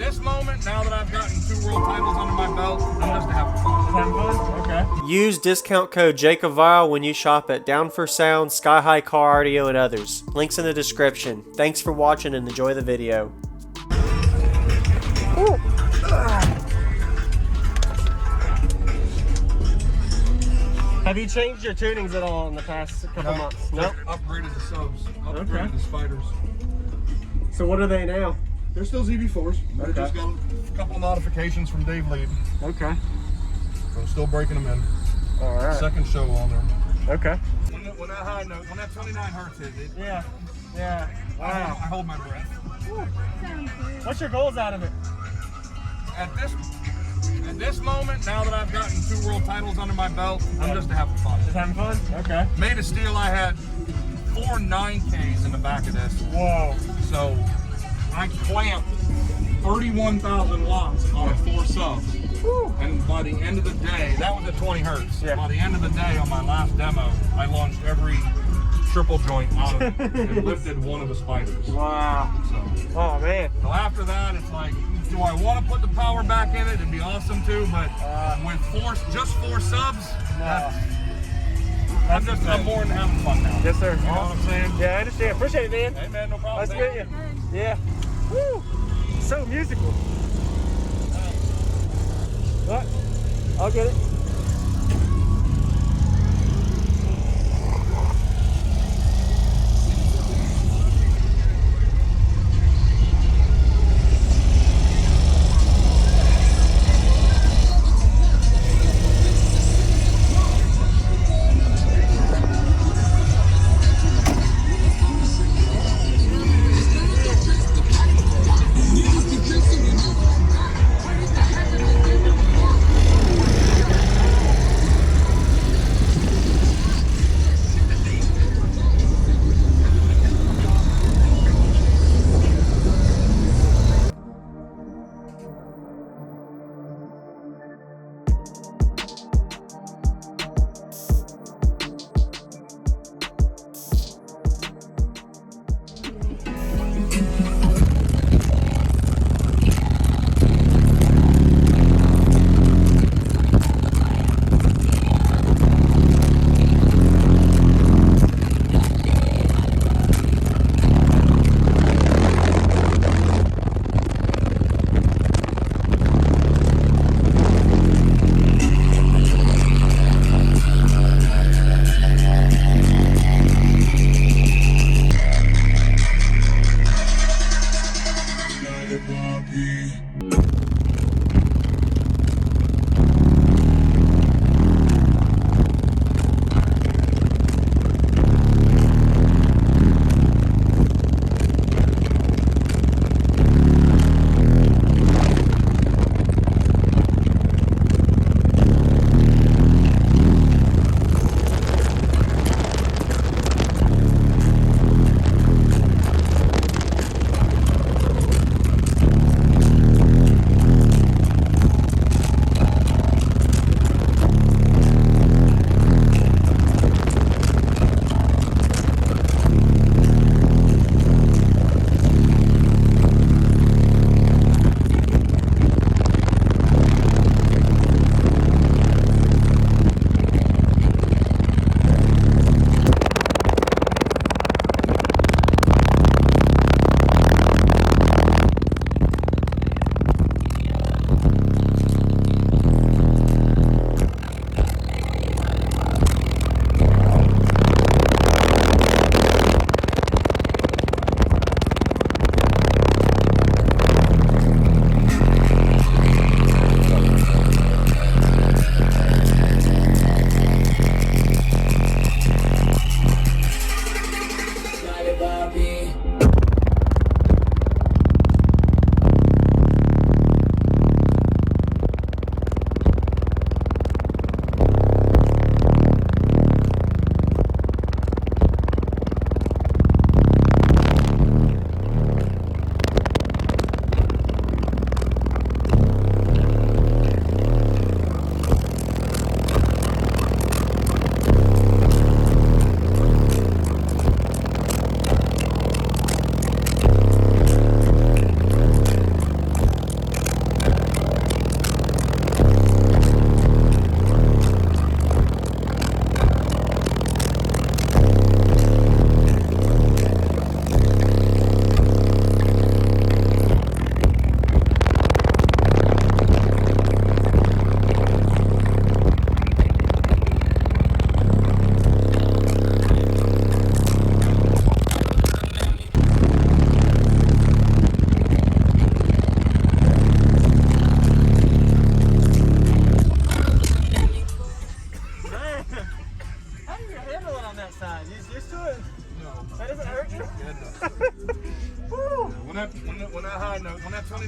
this moment, now that I've gotten 2 world titles under my belt, I'm just having fun. Having fun? Okay. Use discount code JACOBVILE when you shop at Down for Sound, Sky High Car Audio, and others. Links in the description. Thanks for watching and enjoy the video. Have you changed your tunings at all in the past couple months? Nope. Upgraded the subs. Upgraded the spiders. So what are they now? They're still ZV4s. I just got a couple of modifications from Dave Lead. Okay. So I'm still breaking them in. All right. Second show on there. Okay. When that high note, when that 29 hertz hit, Yeah. Yeah. Wow. I hold my breath. What's your goals out of it? At this moment, now that I've gotten 2 world titles under my belt, I'm just having fun. Just having fun? Okay. Made of steel, I had 4 9Ks in the back of this. Whoa. So I clamped 31,000 watts on 4 subs. Woo. And by the end of the day, that was at 20 hertz. Yeah. By the end of the day on my last demo, I launched every triple joint out of it and lifted one of the spiders. Wow. So, oh man. So after that, it's like, do I want to put the power back in it? It'd be awesome too, but with just 4 subs, I'm more than having fun now. Yes, sir. You know what I'm saying? Yeah, I understand. Appreciate it, man. Hey man, no problem. Nice to meet you. Yeah. Woo. So musical. What? I'll get it.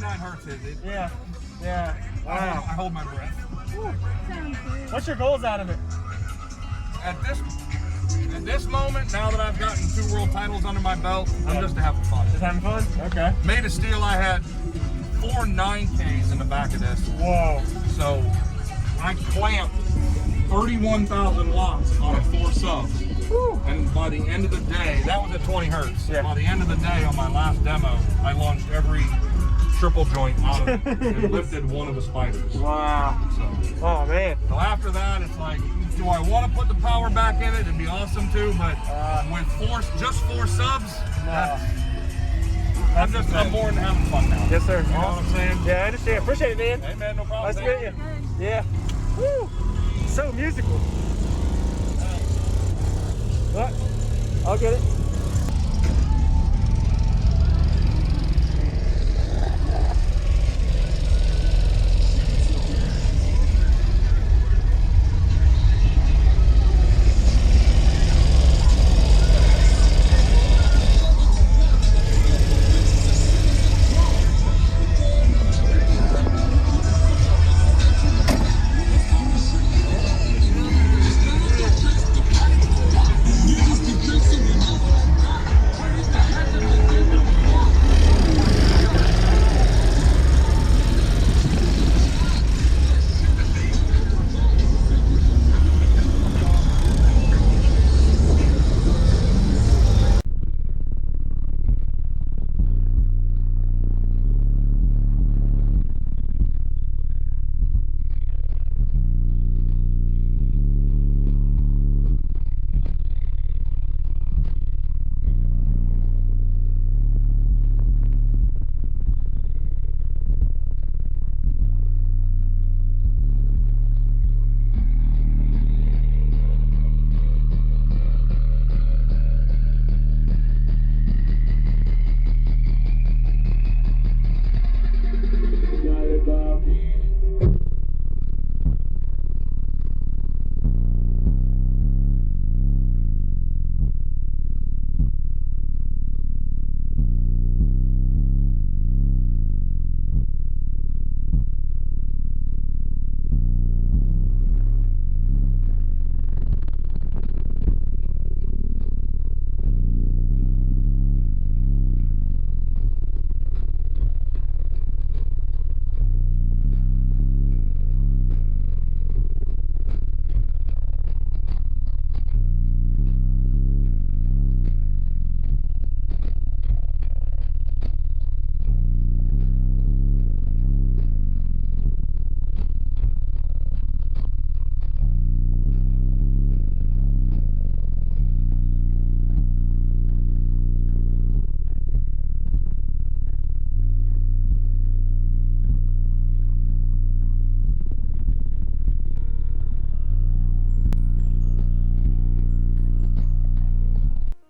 29 hertz is it? Yeah. Yeah. I Wow. hold my breath. What's your goals out of it? At this moment, now that I've gotten 2 world titles under my belt, I'm just having fun. Just having fun? Okay. Made a steel, I had 4 9Ks in the back of this. Whoa. So I clamped 31,000 watts on a 4 subs. Woo. And by the end of the day, that was at 20 hertz. Yeah. By the end of the day on my last demo, I launched every triple joint out of it and lifted one of the spiders. Wow. Oh man. So after that, it's like, do I want to put the power back in it? It'd be awesome too, but with just 4 subs, I'm more than having fun now. Yes, sir. You know what I'm saying? Yeah, I understand. Appreciate it, man. Hey man, no problem. Nice to meet you. Yeah. Woo. So musical. What? I'll get it.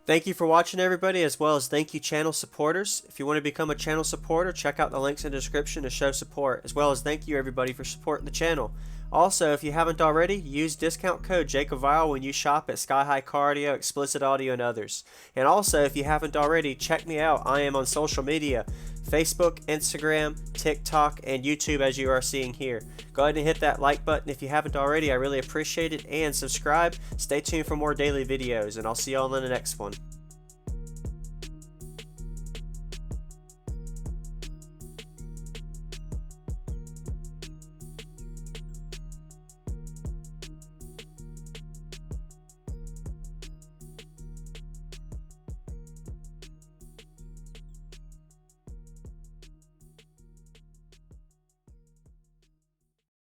Thank you for watching, everybody, as well as thank you channel supporters. If you want to become a channel supporter, check out the links in the description to show support, as well as thank you everybody for supporting the channel. Also, if you haven't already, use discount code JakeOfVile when you shop at Sky High Car Audio, Explicit Audio, and others. And also, if you haven't already, check me out. I am on social media, Facebook, Instagram, TikTok, and YouTube, as you are seeing here. Go ahead and hit that like button if you haven't already. I really appreciate it. And subscribe. Stay tuned for more daily videos, and I'll see you all in the next one.